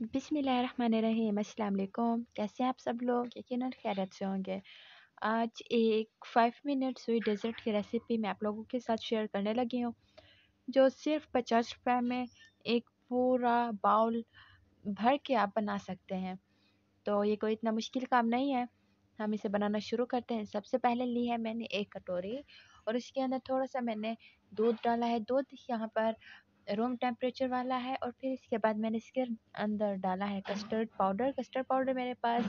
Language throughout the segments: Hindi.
बिस्मिल्लाहिर्रहमानिर्रहीम। अस्सलाम वालेकुम। कैसे हैं आप सब लोग? यकीनन खैरियत से होंगे। आज एक 5 मिनट्स हुई डेज़र्ट की रेसिपी मैं आप लोगों के साथ शेयर करने लगी हूँ, जो सिर्फ 50 रुपये में एक पूरा बाउल भर के आप बना सकते हैं। तो ये कोई इतना मुश्किल काम नहीं है। हम इसे बनाना शुरू करते हैं। सबसे पहले ली है मैंने एक कटोरी और इसके अंदर थोड़ा सा मैंने दूध डाला है। दूध यहाँ पर रूम टेम्परेचर वाला है। और फिर इसके बाद मैंने इसके अंदर डाला है कस्टर्ड पाउडर। कस्टर्ड पाउडर मेरे पास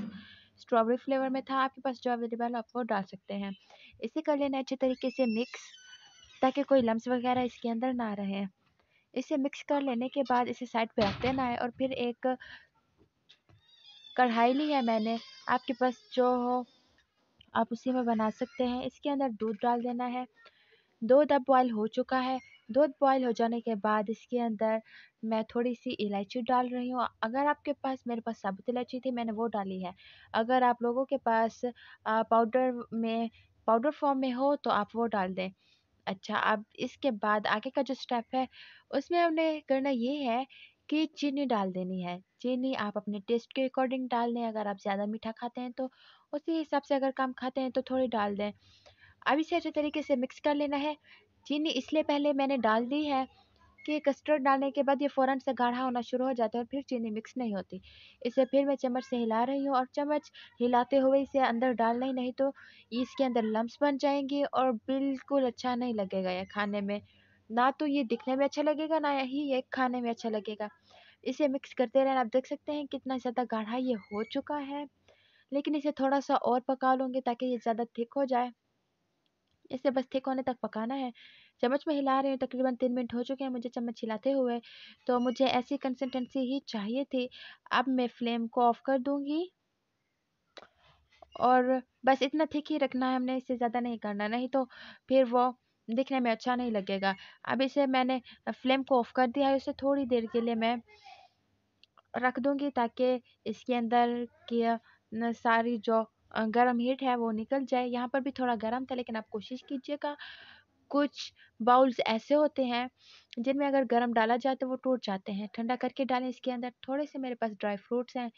स्ट्रॉबेरी फ्लेवर में था, आपके पास जो अवेलेबल आप वो डाल सकते हैं। इसे कर लेना अच्छे तरीके से मिक्स, ताकि कोई लम्स वगैरह इसके अंदर ना रहे। इसे मिक्स कर लेने के बाद इसे साइड पे रख देना है। और फिर एक कढ़ाई ली है मैंने, आपके पास जो हो आप उसी में बना सकते हैं। इसके अंदर दूध डाल देना है। दूध अब बॉयल हो चुका है। दूध बॉयल हो जाने के बाद इसके अंदर मैं थोड़ी सी इलायची डाल रही हूँ। अगर आपके पास, मेरे पास साबुत इलायची थी, मैंने वो डाली है। अगर आप लोगों के पास पाउडर फॉर्म में हो तो आप वो डाल दें। अच्छा, अब इसके बाद आगे का जो स्टेप है उसमें हमने करना ये है कि चीनी डाल देनी है। चीनी आप अपने टेस्ट के अकॉर्डिंग डाल दें। अगर आप ज़्यादा मीठा खाते हैं तो उसी हिसाब से, अगर कम खाते हैं तो थोड़ी डाल दें। अब इसे अच्छे तरीके से मिक्स कर लेना है। चीनी इसलिए पहले मैंने डाल दी है कि कस्टर्ड डालने के बाद ये फ़ौरन से गाढ़ा होना शुरू हो जाता है और फिर चीनी मिक्स नहीं होती। इसे फिर मैं चम्मच से हिला रही हूँ और चम्मच हिलाते हुए इसे अंदर डालना ही, नहीं तो इसके अंदर लम्स बन जाएंगे और बिल्कुल अच्छा नहीं लगेगा ये खाने में। ना तो ये दिखने में अच्छा लगेगा, ना ही ये खाने में अच्छा लगेगा। इसे मिक्स करते रहना। आप देख सकते हैं कितना ज़्यादा गाढ़ा ये हो चुका है, लेकिन इसे थोड़ा सा और पका लूँगी ताकि ये ज़्यादा थिक हो जाए। इसे बस थिक होने तक पकाना है। चम्मच में हिला रही हूँ, तकरीबन 3 मिनट हो चुके हैं मुझे चम्मच हिलाते हुए। तो मुझे ऐसी कंसिस्टेंसी ही चाहिए थी। अब मैं फ्लेम को ऑफ कर दूँगी और बस इतना थिक ही रखना है हमने, इससे ज़्यादा नहीं करना, नहीं तो फिर वो दिखने में अच्छा नहीं लगेगा। अब इसे मैंने फ्लेम को ऑफ कर दिया है। इसे थोड़ी देर के लिए मैं रख दूँगी ताकि इसके अंदर की सारी जो गरम हीट है वो निकल जाए। यहाँ पर भी थोड़ा गरम था, लेकिन आप कोशिश कीजिएगा। कुछ बाउल्स ऐसे होते हैं जिनमें अगर गरम डाला जाए तो वो टूट जाते हैं। ठंडा करके डालें। इसके अंदर थोड़े से मेरे पास ड्राई फ्रूट्स हैं,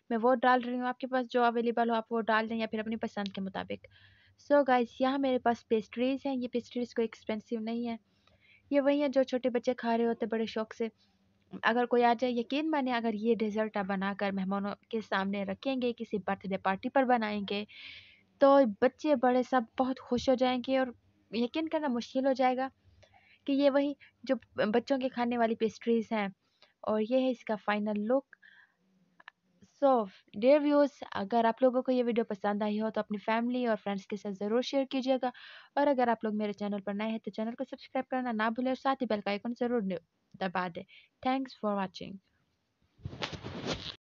मैं वो डाल रही हूँ। आपके पास जो अवेलेबल हो आप वो डाल दें, या फिर अपनी पसंद के मुताबिक। सो गाइस, यहाँ मेरे पास पेस्ट्रीज़ हैं। ये पेस्ट्रीज़ कोई एक्सपेंसिव नहीं है। ये वही है जो छोटे बच्चे खा रहे होते बड़े शौक से। अगर कोई आ जाए, यकीन मानिए, अगर ये डेज़र्ट आप बनाकर मेहमानों के सामने रखेंगे, किसी बर्थडे पार्टी पर बनाएँगे, तो बच्चे बड़े सब बहुत खुश हो जाएँगे। और यकीन करना मुश्किल हो जाएगा कि ये वही जो बच्चों के खाने वाली पेस्ट्रीज़ हैं। और ये है इसका final look. So dear viewers, अगर आप लोगों को ये वीडियो पसंद आई हो तो अपनी फैमिली और फ्रेंड्स के साथ ज़रूर शेयर कीजिएगा। और अगर आप लोग मेरे चैनल पर नए हैं तो चैनल को सब्सक्राइब करना ना भूलें और साथ ही बेल का आइकन ज़रूर दबा दें। Thanks for watching.